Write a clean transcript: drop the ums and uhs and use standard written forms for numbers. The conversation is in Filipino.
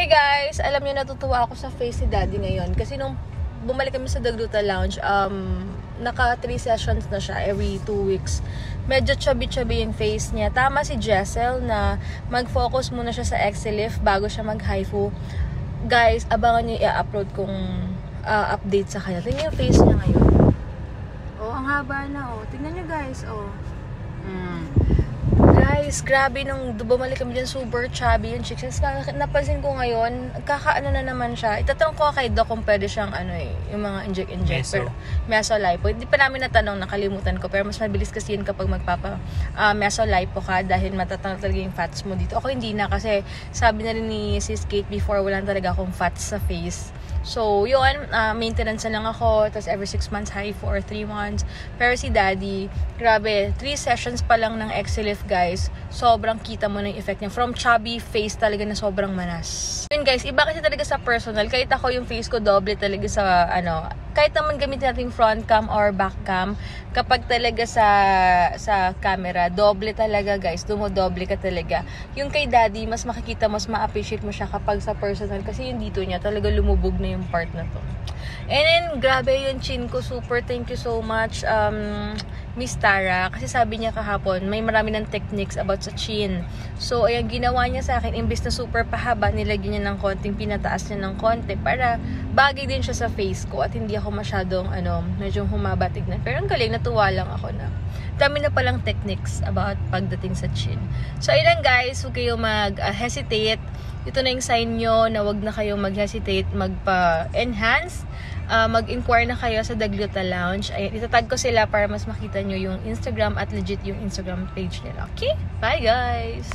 Hey guys, alam niyo natutuwa ako sa face ni Daddy ngayon kasi nung bumalik kami sa Dagluta Lounge, naka 3 sessions na siya every 2 weeks. Medyo chubby-chubby yung face niya. Tama si Jessel na mag-focus muna siya sa Exilift bago siya mag-HIFU. Guys, abangan niyo i-upload kong update sa kanya. Tingnan yung face niya ngayon. Oh, ang haba na oh. Tingnan niyo guys, oh. Guys, grabe nung bumalik kami dyan, super chubby yung chicks. Napansin ko ngayon, kakaano na naman siya. Itatanong ko kay Doc kung pwede siyang yung mga inject. Meso-lipo. Hindi pa namin natanong, nakalimutan ko. Pero mas mabilis kasi yun kapag meso-lipo ka dahil matatanggal talaga yung fats mo dito. Ako hindi na kasi sabi na rin ni Sis Kate before, wala talaga akong fats sa face. So, yun, maintenance na lang ako. Tapos every 6 months, HIFU or 3 months. Pero si Daddy, grabe, 3 sessions pa lang ng Exilift, guys. Sobrang kita mo na yung effect niya. From chubby face talaga na sobrang manas. Yun guys, iba kasi talaga sa personal. Kahit ako yung face ko, doble talaga sa, kahit naman gamitin natin front cam or back cam, kapag talaga sa camera, doble talaga guys. Dumodoble ka talaga. Yung kay Daddy, mas makikita, mas ma-appreciate mo siya kapag sa personal. Kasi yung dito niya, talaga lumubog na yung part na to. And then, grabe yung chin ko. Super, thank you so much, Miss Tara. Kasi sabi niya kahapon, may marami ng techniques about sa chin. So, ayan, ginawa niya sa akin, imbis na super pahaba, nilagyan niya ng konting, pinataas niya ng konti para bagay din siya sa face ko at hindi ako masyadong, medyo humaba tignan. Pero ang galing, natuwa lang ako na dami na palang techniques about pagdating sa chin. So, ayun guys, huwag kayo mag-hesitate. Ito na yung sign nyo na wag na kayo mag-hesitate, magpa-enhance. Mag-inquire na kayo sa Dagluta Lounge. Ayan, itatag ko sila para mas makita nyo yung Instagram at legit yung Instagram page nila. Okay? Bye guys!